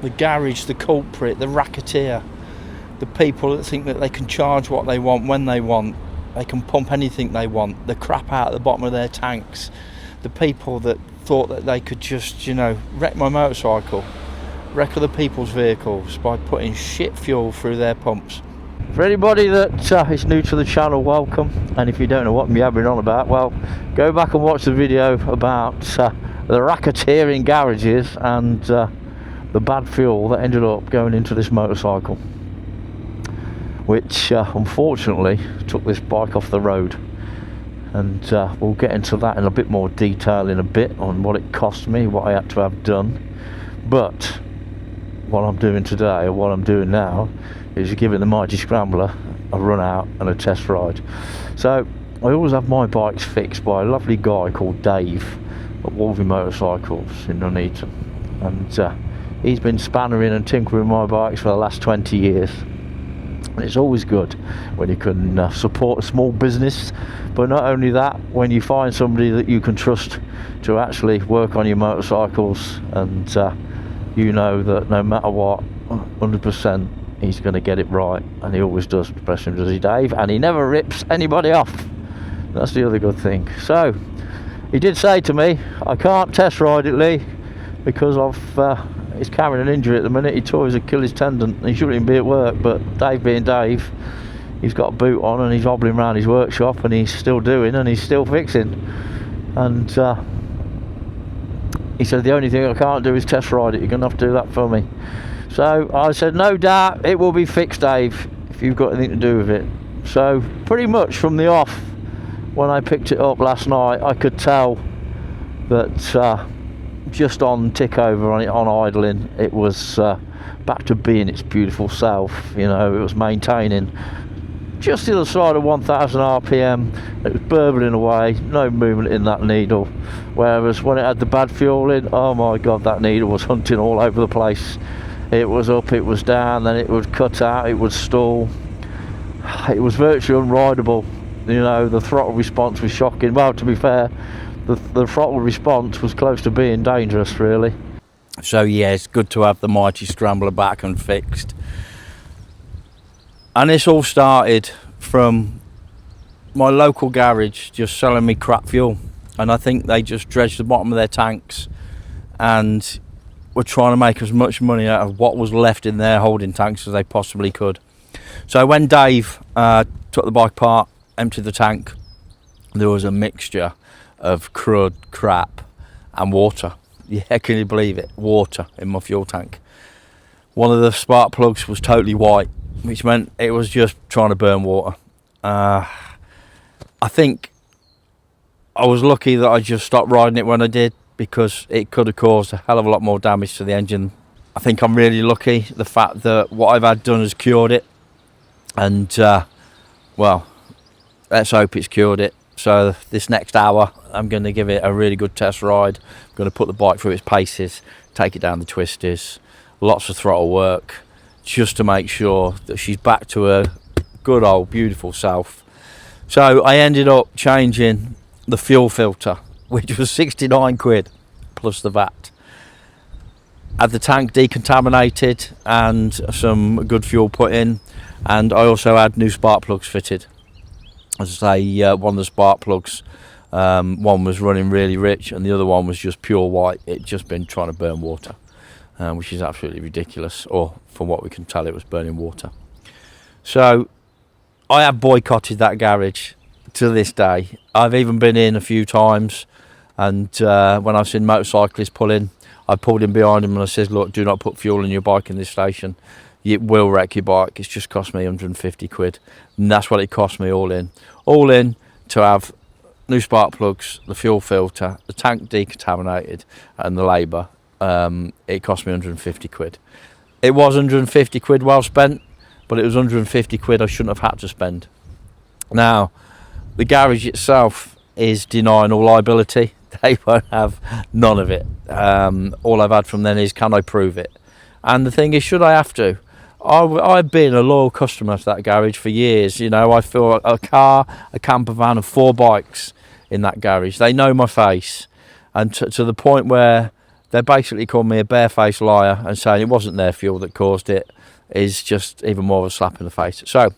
the garage, the culprit, the racketeer, the people that think that they can charge what they want when they want, they can pump anything they want, the crap out at the bottom of their tanks, the people that thought that they could just, wreck my motorcycle, wreck other people's vehicles by putting shit fuel through their pumps. For anybody that is new to the channel, welcome, and if you don't know what I'm yabbering on about, well, go back and watch the video about the racketeering garages and the bad fuel that ended up going into this motorcycle, which unfortunately took this bike off the road. And we'll get into that in a bit more detail in a bit, on what it cost me, what I had to have done. But what I'm doing today, or what I'm doing now, is giving the mighty scrambler a run out and a test ride. So I always have my bikes fixed by a lovely guy called Dave at Wolvie Motorcycles in Nuneaton, and he's been spannering and tinkering my bikes for the last 20 years. And it's always good when you can support a small business, but not only that, when you find somebody that you can trust to actually work on your motorcycles, and you know that no matter what, 100% he's going to get it right, and he always does. Bless him, does he, Dave? And he never rips anybody off. That's the other good thing. So he did say to me, I can't test ride it, Lee, because he's carrying an injury at the minute. He tore his Achilles tendon. He shouldn't even be at work, but Dave being Dave, he's got a boot on and he's hobbling around his workshop, and he's still doing and he's still fixing. And he said, the only thing I can't do is test ride it. You're going to have to do that for me. So I said, no doubt it will be fixed, Dave, if you've got anything to do with it. So pretty much from the off, when I picked it up last night, I could tell that just on tick over on it, on idling, it was back to being its beautiful self. It was maintaining just the other side of 1000 RPM. It was burbling away, no movement in that needle. Whereas when it had the bad fuel in, oh my god, that needle was hunting all over the place. It was up, it was down, then it would cut out, it would stall. It was virtually unrideable. The throttle response was shocking. Well, to be fair, the throttle response was close to being dangerous, really. So yeah, it's good to have the mighty scrambler back and fixed. And this all started from my local garage just selling me crap fuel, and I think they just dredged the bottom of their tanks and were trying to make as much money out of what was left in their holding tanks as they possibly could. So when Dave took the bike apart, emptied the tank, there was a mixture of crud, crap and water. Yeah, can you believe it? Water in my fuel tank. One of the spark plugs was totally white, which meant it was just trying to burn water. I think I was lucky that I just stopped riding it when I did, because it could have caused a hell of a lot more damage to the engine. I think I'm really lucky the fact that what I've had done has cured it, and well, let's hope it's cured it. So this next hour I'm going to give it a really good test ride. I'm going to put the bike through its paces, take it down the twisties, lots of throttle work, just to make sure that she's back to her good old beautiful self. So I ended up changing the fuel filter, which was 69 quid plus the VAT. Had the tank decontaminated and some good fuel put in, and I also had new spark plugs fitted. As I say, one of the spark plugs, one was running really rich and the other one was just pure white. It'd just been trying to burn water, which is absolutely ridiculous, or from what we can tell it was burning water. So I have boycotted that garage to this day. I've even been in a few times, and when I've seen motorcyclists pull in, I pulled in behind them and I said, look, do not put fuel in your bike in this station. It will wreck your bike. It's just cost me 150 quid. And that's what it cost me all in. All in to have new spark plugs, the fuel filter, the tank decontaminated and the labour. It cost me 150 quid. It was 150 quid well spent, but it was 150 quid I shouldn't have had to spend. Now, the garage itself is denying all liability. They won't have none of it. All I've had from them is, can I prove it? And the thing is, should I have to? I've been a loyal customer to that garage for years. I feel a car, a camper van and 4 bikes in that garage. They know my face, and to the point where they basically called me a barefaced liar, and saying it wasn't their fuel that caused it is just even more of a slap in the face. So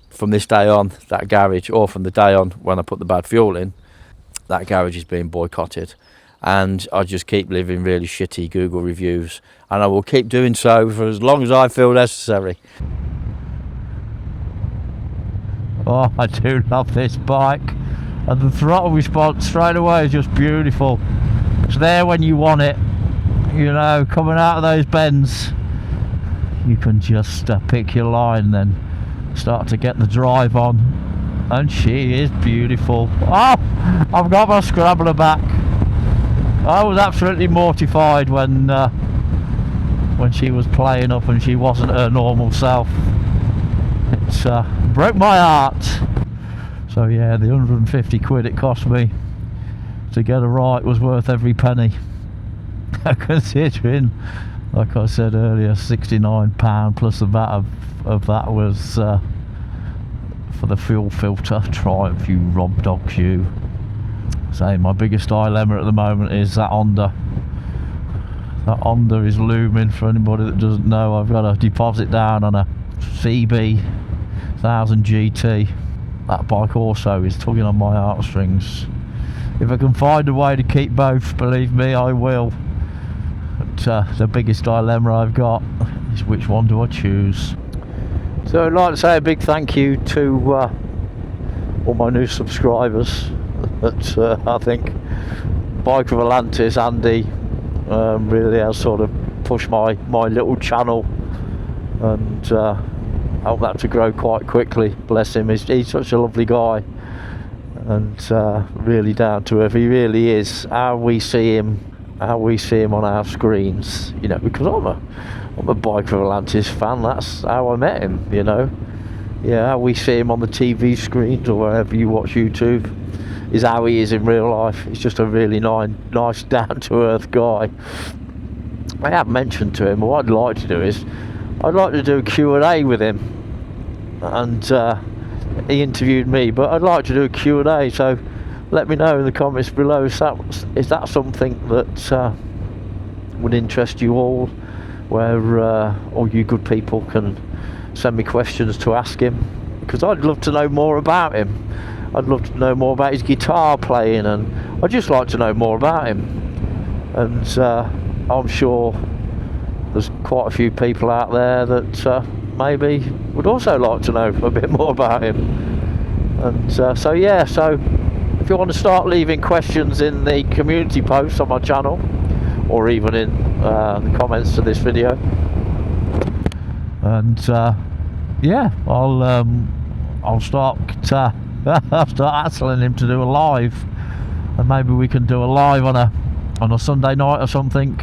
from this day on, that garage, or from the day on when I put the bad fuel in, that garage is being boycotted. And I just keep leaving really shitty Google reviews, and I will keep doing so for as long as I feel necessary. Oh, I do love this bike, and the throttle response straight away is just beautiful. It's there when you want it, you know, coming out of those bends. You can just pick your line, then start to get the drive on, and she is beautiful. Oh, I've got my scrambler back. I was absolutely mortified when she was playing up and she wasn't her normal self. It broke my heart. So yeah, the 150 quid it cost me to get her right was worth every penny. Considering, like I said earlier, £69 plus the VAT of that was for the fuel filter. Triumph, you rob dogs, you. So my biggest dilemma at the moment is that Honda. That Honda is looming. For anybody that doesn't know, I've got a deposit down on a CB 1000 GT. That bike also is tugging on my heartstrings. If I can find a way to keep both, believe me, I will. But the biggest dilemma I've got is which one do I choose. So I'd like to say a big thank you to all my new subscribers. That I think Bike of Atlantis, Andy, really has sort of pushed my little channel, and helped that to grow quite quickly. Bless him, he's such a lovely guy, and really down to earth. He really is. How we see him on our screens, you know, because I'm a Bike of Atlantis fan. That's how I met him, you know. Yeah, how we see him on the TV screens or wherever you watch YouTube is how he is in real life. He's just a really nice down-to-earth guy. I have mentioned to him, what I'd like to do is, I'd like to do a Q&A with him, and he interviewed me, but I'd like to do a Q&A, so let me know in the comments below, is that something that would interest you all, where all you good people can send me questions to ask him, because I'd love to know more about him. I'd love to know more about his guitar playing, and I'd just like to know more about him. And I'm sure there's quite a few people out there that maybe would also like to know a bit more about him. And so yeah, so if you want to start leaving questions in the community posts on my channel, or even in the comments to this video, and yeah, I'll start I'll start hassling him to do a live, and maybe we can do a live on a Sunday night or something,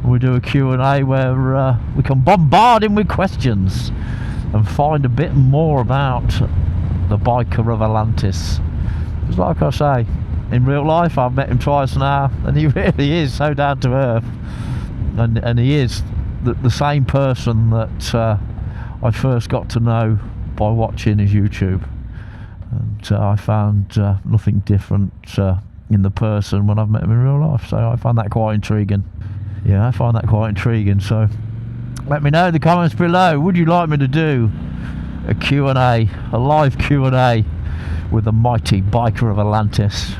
and we do a Q&A where we can bombard him with questions and find a bit more about the biker of Atlantis. Because like I say, in real life I've met him twice now, and he really is so down to earth, and he is the same person that I first got to know by watching his YouTube. And I found nothing different in the person when I've met him in real life, so I find that quite intriguing. Yeah, I find that quite intriguing, so let me know in the comments below, would you like me to do a Q&A, a live Q&A with the mighty biker of Atlantis?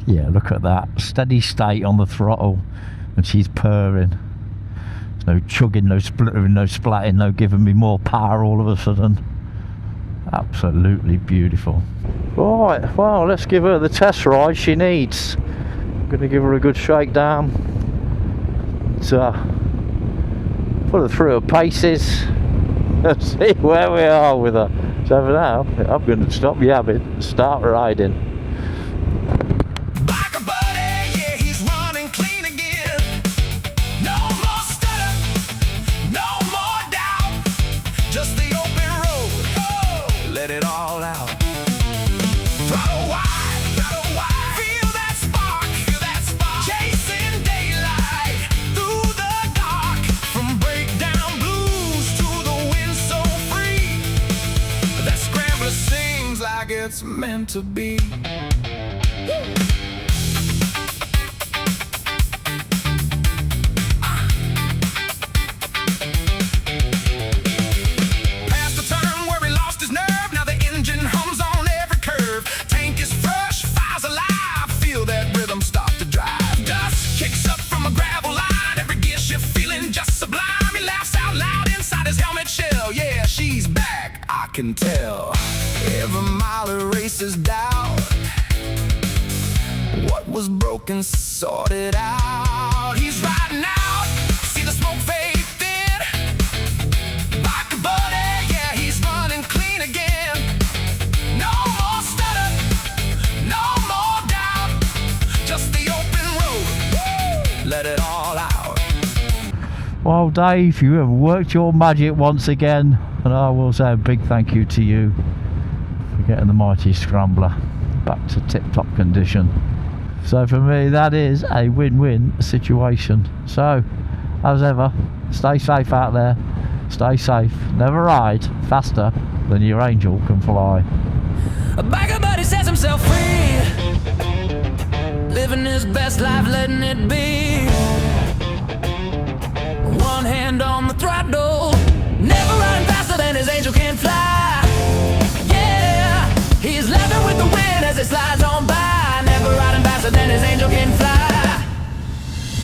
Yeah, look at that, steady state on the throttle, and she's purring. There's no chugging, no splittering, no splatting, no giving me more power all of a sudden. Absolutely beautiful. Right, well, let's give her the test ride she needs. I'm going to give her a good shakedown, and put her through her paces, and see where we are with her. So for now, I'm going to stop yabbing and start riding. Let it all out. Throttle wide, feel that spark, chasing daylight through the dark. From breakdown blues to the wind so free, that scrambler sings like it's meant to be. I can tell. Every mile erases doubt. What was broken, sorted out. He's riding out, see the smoke fade thin. Like a buddy, yeah, he's running clean again. No more stutter, no more doubt. Just the open road, woo, let it all out. Well, Dave, you have worked your magic once again, and I will say a big thank you to you for getting the mighty scrambler back to tip-top condition. So for me, that is a win-win situation. So, as ever, stay safe out there, stay safe, never ride faster than your angel can fly. A biker buddy sets himself free, living his best life, letting it be.